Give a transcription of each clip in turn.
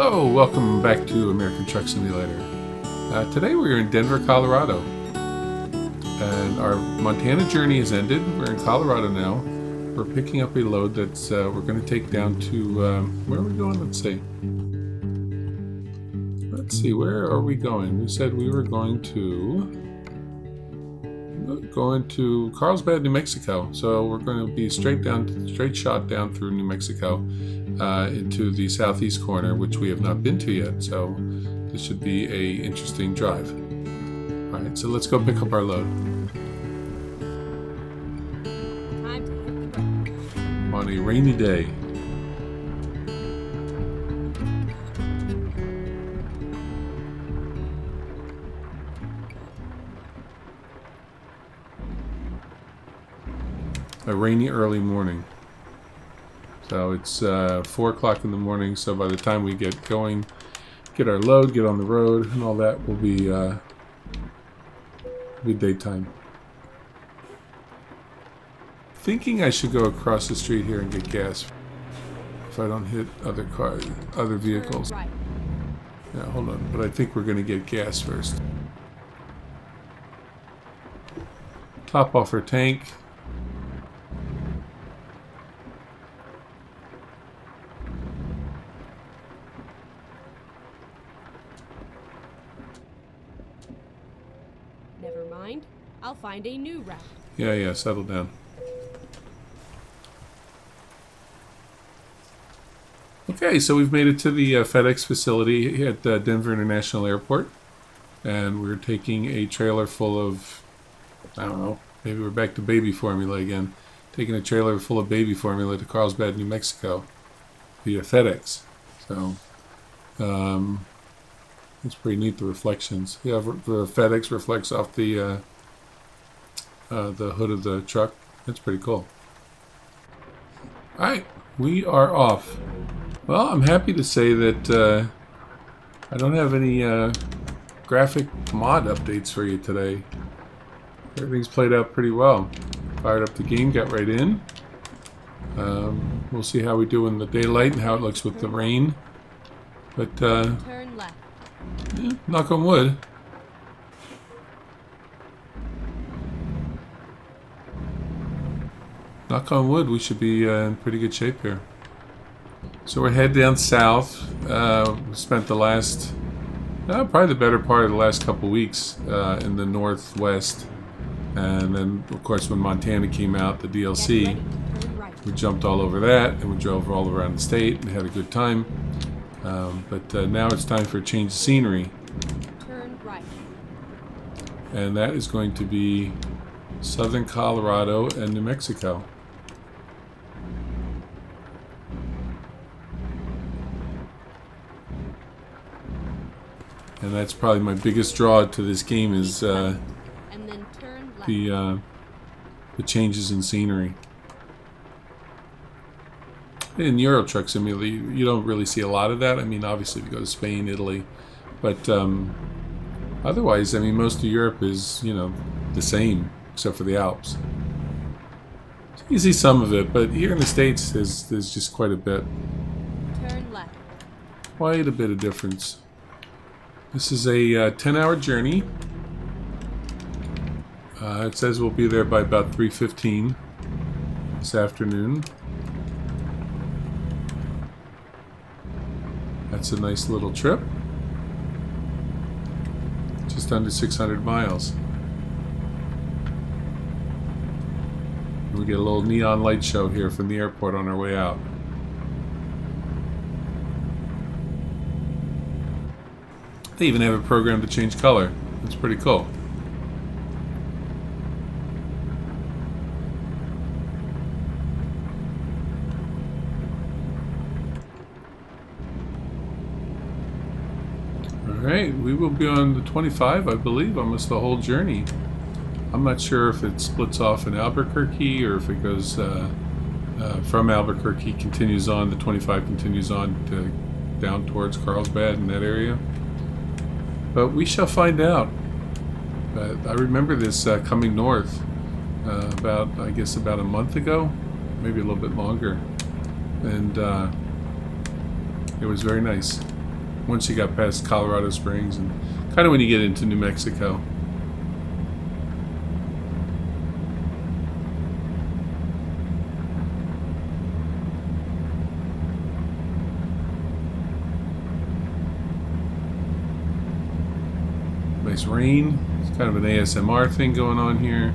Hello, welcome back to American Truck Simulator. Today we're in Denver, Colorado. And our Montana journey has ended. We're in Colorado now. We're picking up a load that's we're going to take down to, where are we going? Let's see, where are we going? We said we were going to Carlsbad, New Mexico. So we're going to be straight shot down through New Mexico into the southeast corner, which we have not been to yet. So this should be a interesting drive. All right, so let's go pick up our load. On a rainy day. A rainy early morning. So it's 4 o'clock in the morning, so by the time we get going, get our load, get on the road, and all that will be daytime. Thinking I should go across the street here and get gas if I don't hit other vehicles. Yeah, hold on, but I think we're going to get gas first. Top off our tank. Never mind. I'll find a new route. Yeah, settle down. Okay, so we've made it to the FedEx facility at Denver International Airport. And we're taking a trailer full of, I don't know, maybe we're back to baby formula again. Taking a trailer full of baby formula to Carlsbad, New Mexico via FedEx. So, it's pretty neat, the reflections. Yeah, the FedEx reflects off the hood of the truck. That's pretty cool. Alright, we are off. Well, I'm happy to say that I don't have any graphic mod updates for you today. Everything's played out pretty well. Fired up the game, got right in. We'll see how we do in the daylight and how it looks with the rain. But, Turn left. yeah, knock on wood. Knock on wood, we should be in pretty good shape here. So we're headed down south. We spent the last, probably the better part of the last couple weeks in the northwest. And then, of course, when Montana came out, the DLC, we jumped all over that and we drove all around the state and had a good time. But now it's time for a change of scenery. Turn right. And that is going to be southern Colorado and New Mexico. And that's probably my biggest draw to this game is And then turn left. the changes in scenery. In Euro Truck Simulator, you don't really see a lot of that. I mean, obviously, if you go to Spain, Italy, but otherwise, I mean, most of Europe is, the same, except for the Alps. So you see some of it, but here in the States, there's just quite a bit. Turn left. Quite a bit of difference. This is a 10-hour journey. It says we'll be there by about 3:15 this afternoon. That's a nice little trip. Just under 600 miles. We get a little neon light show here from the airport on our way out. They even have a program to change color. That's pretty cool. Alright, we will be on the 25, I believe, almost the whole journey. I'm not sure if it splits off in Albuquerque or if it goes from Albuquerque, continues on, the 25 continues on to down towards Carlsbad in that area. But we shall find out. I remember this coming north about a month ago, maybe a little bit longer. And it was very nice. once you got past Colorado Springs and kind of when you get into New Mexico. Nice rain. It's kind of an ASMR thing going on here,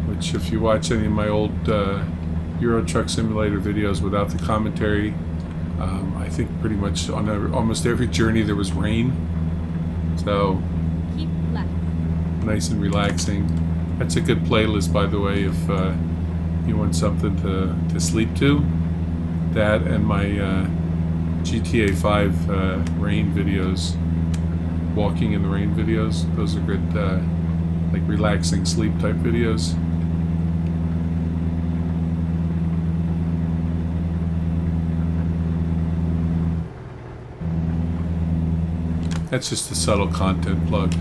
which if you watch any of my old Euro Truck Simulator videos without the commentary, I think pretty much on almost every journey there was rain. So Keep left. nice and relaxing. That's a good playlist, by the way, if you want something to sleep to. That and my GTA 5 rain videos, walking in the rain videos. Those are good, like relaxing sleep type videos. That's just a subtle content plug.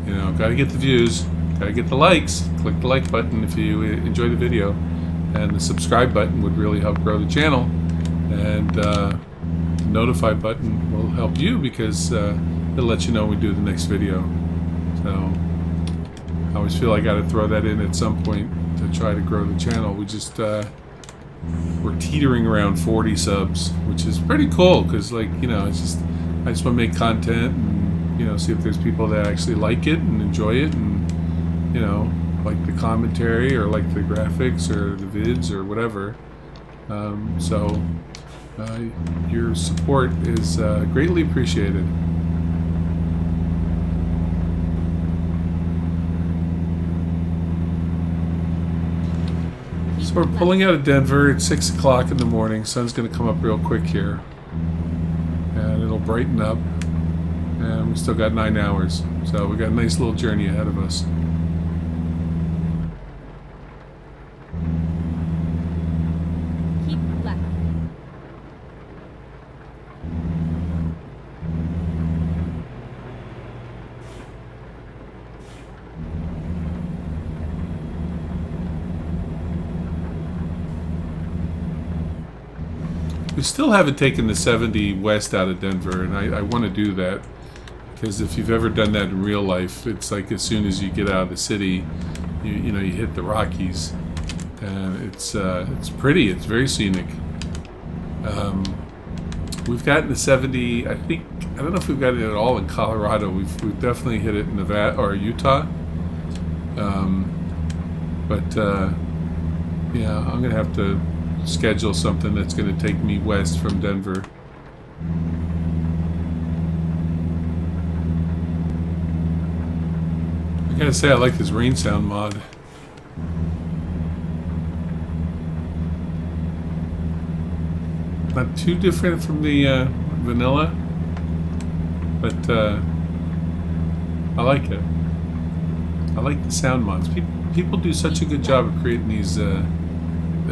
You know, gotta get the views, gotta get the likes. Click the like button if you enjoy the video, and the subscribe button would really help grow the channel. And the notify button will help you because it'll let you know when we do the next video. So I always feel I gotta throw that in at some point to try to grow the channel. We just we're teetering around 40 subs, which is pretty cool because, like, you know, I just want to make content and, you know, see if there's people that actually like it and enjoy it and, you know, like the commentary or like the graphics or the vids or whatever. So your support is greatly appreciated. So we're pulling out of Denver. It's 6 o'clock in the morning. Sun's going to come up real quick here. And it'll brighten up. And we still got 9 hours. So we got a nice little journey ahead of us. Keep left. We still haven't taken the 70 west out of Denver, and I want to do that because if you've ever done that in real life, it's like as soon as you get out of the city, you know, you hit the Rockies, and it's pretty. It's very scenic. We've gotten the 70. I don't know if we've got it at all in Colorado. We've definitely hit it in Nevada or Utah. Yeah, I'm gonna have to schedule something that's going to take me west from Denver. I gotta say, I like this rain sound mod. Not too different from the vanilla, but I like it. I like the sound mods. People do such a good job of creating these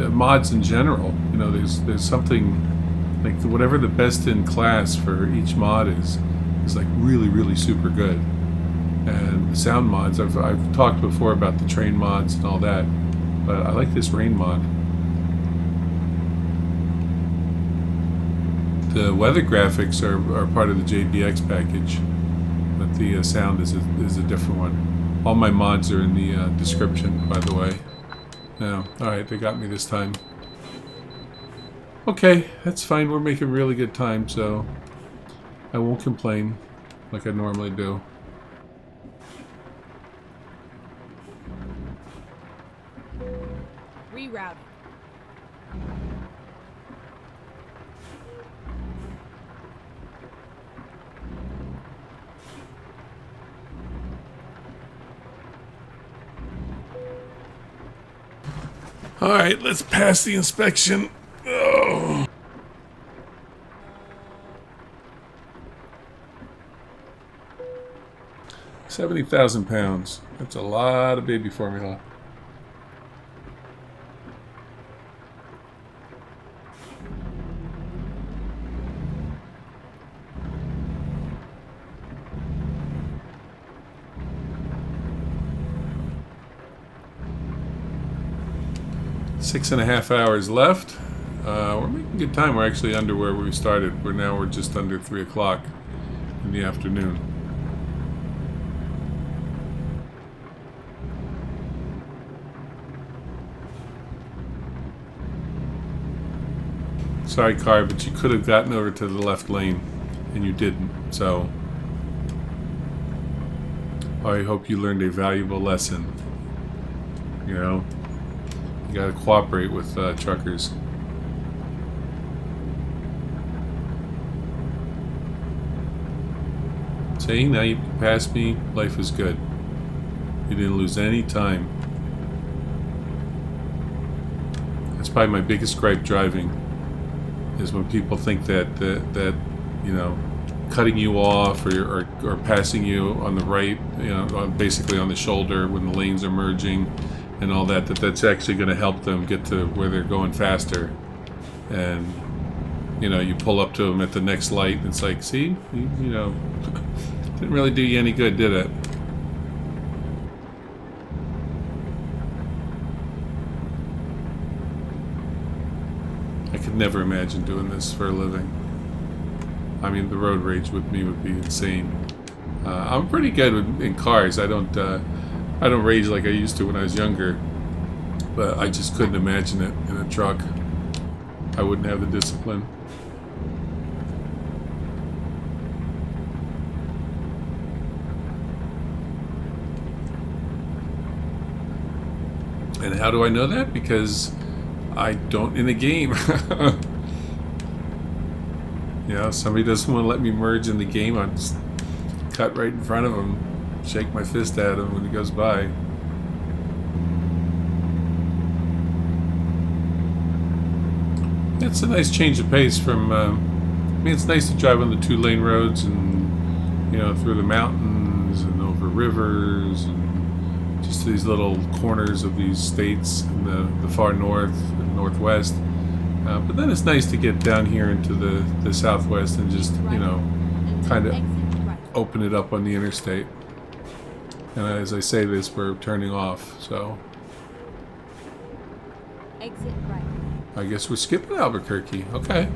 mods in general. You know, there's something like whatever the best in class for each mod is like really super good. And the sound mods, I've talked before about the train mods and all that, but I like this rain mod. The weather graphics are part of the JBX package, but the sound is a different one. All my mods are in the description, by the way. No. Alright, they got me this time. Okay, that's fine. We're making really good time, so I won't complain like I normally do. Rerouting. Alright, let's pass the inspection. Oh. £70,000. That's a lot of baby formula. Six and a half hours left. We're making good time. We're actually under where we started. We're just under 3 o'clock in the afternoon. Sorry, car, but you could have gotten over to the left lane, and you didn't. So I hope you learned a valuable lesson. You know, you gotta cooperate with truckers. See, now you passed me. Life is good. You didn't lose any time. That's probably my biggest gripe driving, is when people think that you know, cutting you off or passing you on the right, you know, basically on the shoulder when the lanes are merging and all that, that's actually going to help them get to where they're going faster. And you know, you pull up to them at the next light and it's like, see, you know, didn't really do you any good, did it? I could never imagine doing this for a living. I mean, the road rage with me would be insane. I'm pretty good in cars. I don't rage like I used to when I was younger, but I just couldn't imagine it in a truck. I wouldn't have the discipline. And how do I know that? Because I don't in a game. You know, somebody doesn't want to let me merge in the game, I just cut right in front of him, shake my fist at him when he goes by. It's a nice change of pace from, I mean, it's nice to drive on the 2-lane roads and, you know, through the mountains and over rivers and just these little corners of these states in the far north and northwest. But then it's nice to get down here into the southwest and just, you know, kind of open it up on the interstate. And as I say this, we're turning off, so Exit right. I guess we're skipping Albuquerque. Okay.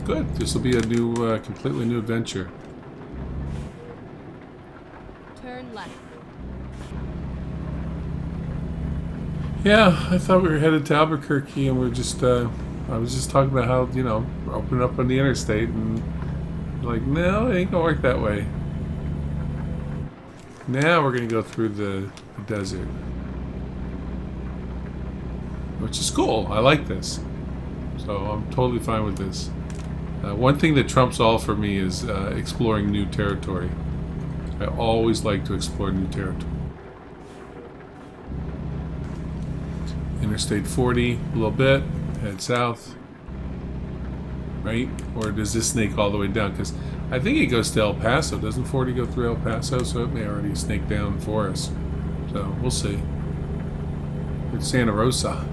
Good. This will be a new, completely new adventure. Turn left. Yeah, I thought we were headed to Albuquerque, and we're just, I was just talking about how, you know, open up on the interstate, and like, no, it ain't gonna work that way. Now we're gonna go through the desert, which is cool. I like this, so I'm totally fine with this. One thing that trumps all for me is exploring new territory. I always like to explore new territory. Interstate 40, a little bit, head south, right? Or does this snake all the way down? Because I think it goes to El Paso. Doesn't 40 go through El Paso? So it may already snake down for us. So we'll see. It's Santa Rosa.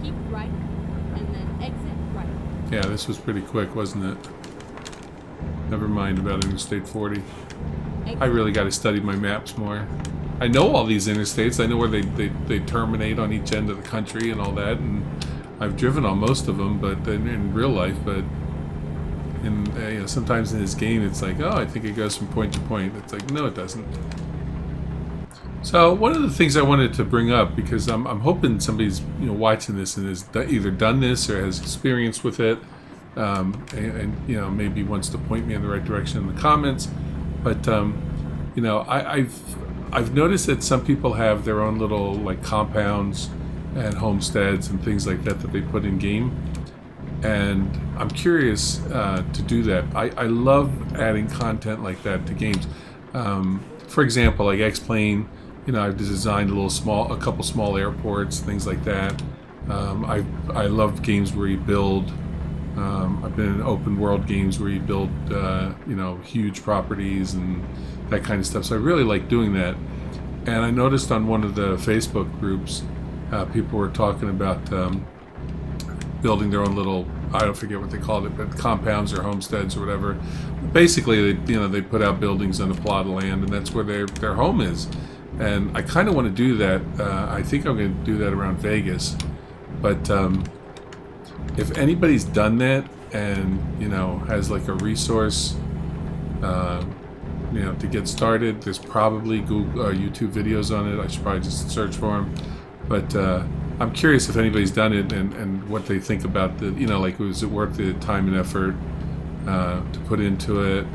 Keep right, and then exit right. Yeah, this was pretty quick, wasn't it? Never mind about Interstate 40. I really got to study my maps more. I know all these interstates. I know where they terminate on each end of the country and all that, and I've driven on most of them, but in real life. But in you know, sometimes in this game, it's like, oh, I think it goes from point to point. It's like, no, it doesn't. So one of the things I wanted to bring up, because I'm hoping somebody's, you know, watching this and has either done this or has experience with it, and you know, maybe wants to point me in the right direction in the comments. But you know, I've noticed that some people have their own little like compounds and homesteads and things like that they put in game, and I'm curious to do that. I love adding content like that to games. For example, like X-Plane, you know, I've designed a couple small airports, things like that. I love games where you build. I've been in open world games where you build, you know, huge properties and that kind of stuff. So I really like doing that. And I noticed on one of the Facebook groups, people were talking about building their own little, I don't forget what they called it, but compounds or homesteads or whatever. Basically, they put out buildings on a plot of land, and that's where their home is. And I kind of want to do that. I think I'm going to do that around Vegas. But if anybody's done that and, you know, has like a resource, you know, to get started, there's probably Google, YouTube videos on it. I should probably just search for them. But I'm curious if anybody's done it and what they think about the, you know, like, was it worth the time and effort to put into it?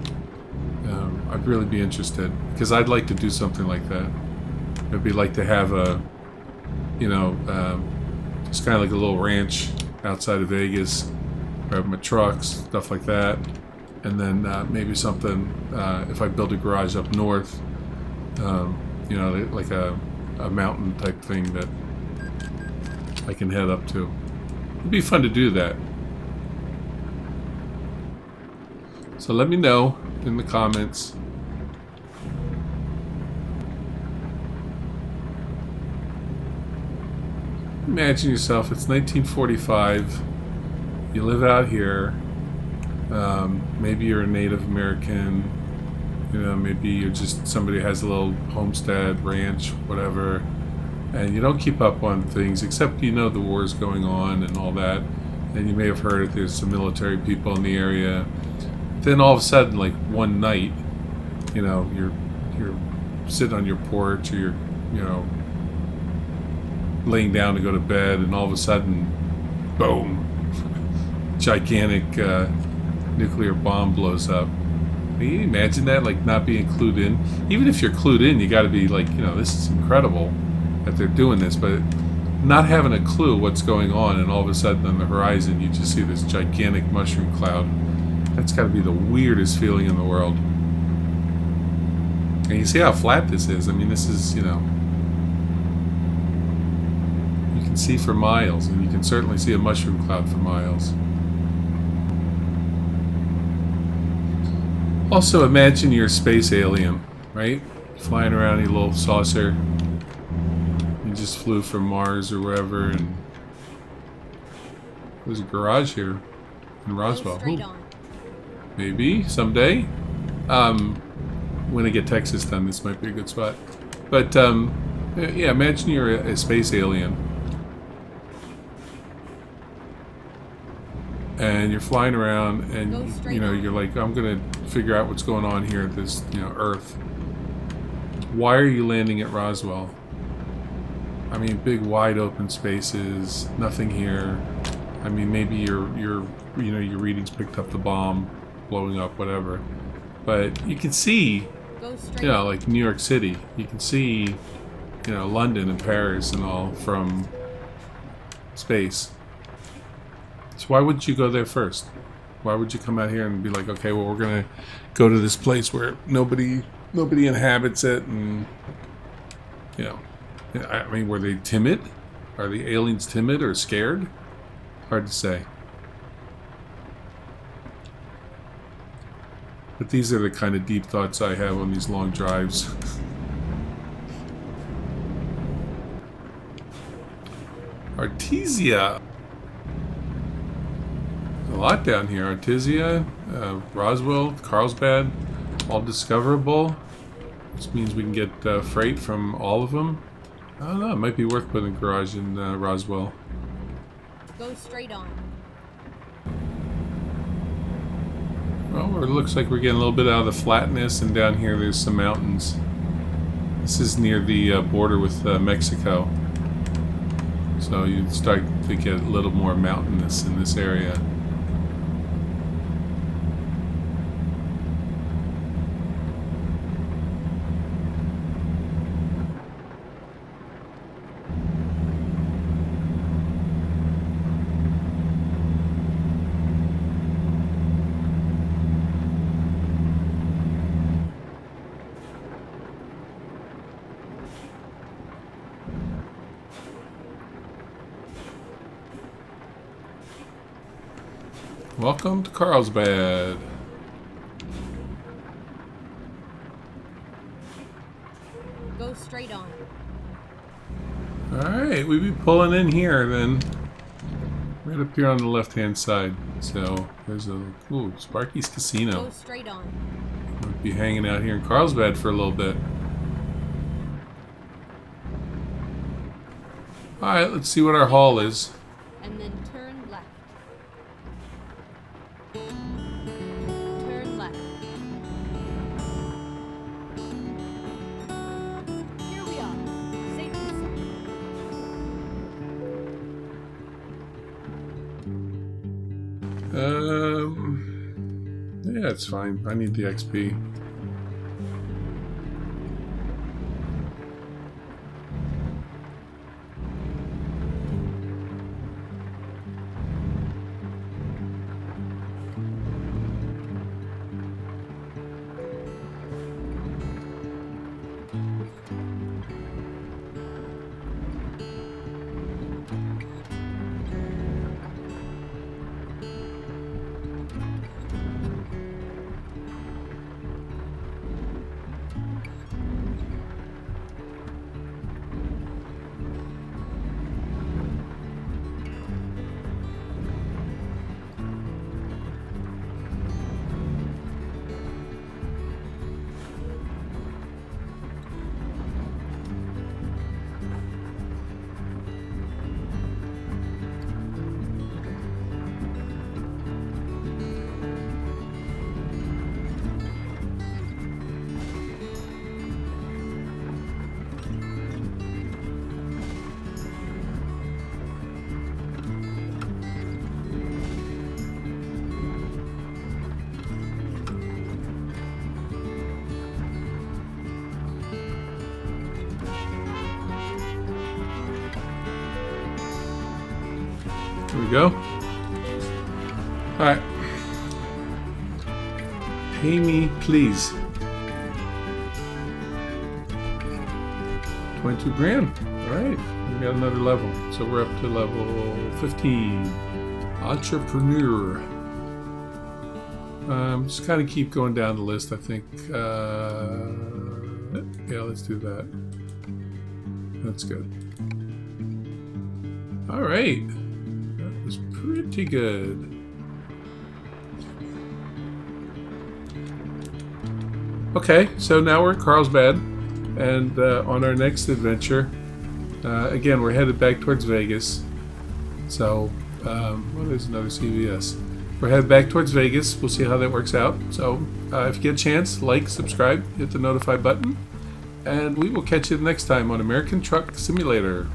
I'd really be interested, because I'd like to do something like that. It'd be like to have a, you know, just kind of like a little ranch outside of Vegas, grab my trucks, stuff like that, and then maybe something, if I build a garage up north, you know, like a mountain type thing that I can head up to. It'd be fun to do that. So let me know in the comments. Imagine yourself, it's 1945, you live out here, maybe you're a Native American, you know, maybe you're just somebody who has a little homestead, ranch, whatever, and you don't keep up on things, except you know the war's going on and all that, and you may have heard that there's some military people in the area. Then all of a sudden, like one night, you know, you're sitting on your porch, or you're, you know, laying down to go to bed, and all of a sudden, boom, gigantic nuclear bomb blows up. Can you imagine that? Like, not being clued in. Even if you're clued in, you got to be like, you know, this is incredible that they're doing this, but not having a clue what's going on, and all of a sudden on the horizon you just see this gigantic mushroom cloud. That's got to be the weirdest feeling in the world. And you see how flat this is. I mean, this is, you know, you can see for miles, and you can certainly see a mushroom cloud for miles. Also, imagine you're a space alien, right? Flying around in a little saucer. You just flew from Mars or wherever, and there's a garage here in Roswell. Straight on. Maybe someday. When I get Texas done, this might be a good spot. But yeah, imagine you're a space alien, and you're flying around, and you know, you're like, I'm gonna figure out what's going on here at this, you know, Earth. Why are you landing at Roswell? I mean, big wide open spaces, nothing here. I mean, maybe your you know, your readings picked up the bomb blowing up, whatever. But you can see, you know, like New York City. You can see, you know, London and Paris and all from space. So why wouldn't you go there first? Why would you come out here and be like, okay, well, we're gonna go to this place where nobody inhabits it, and, you know, I mean, were they timid? Are the aliens timid or scared? Hard to say. But these are the kind of deep thoughts I have on these long drives. Artesia. A lot down here. Artesia, Roswell, Carlsbad, all discoverable. Which means we can get freight from all of them. I don't know, it might be worth putting a garage in Roswell. Go straight on. Well, it looks like we're getting a little bit out of the flatness, and down here there's some mountains. This is near the border with Mexico. So you start to get a little more mountainous in this area. Welcome to Carlsbad. Go straight on. Alright, we'd be pulling in here then. Right up here on the left hand side. So there's a Sparky's Casino. Go straight on. We'll be hanging out here in Carlsbad for a little bit. Alright, let's see what our haul is. And then turn left. Turn left. Here we are. Safe and sound. Yeah, it's fine. I need the XP. Here we go. Alright. Pay me, please. 22 grand. Alright. We got another level. So we're up to level 15. Entrepreneur. Just kind of keep going down the list, I think. Yeah, let's do that. That's good. Alright. Was pretty good. Okay, so now we're at Carlsbad, and on our next adventure, again, we're headed back towards Vegas. So, what is another CVS? We're headed back towards Vegas. We'll see how that works out. So, if you get a chance, like, subscribe, hit the notify button, and we will catch you next time on American Truck Simulator.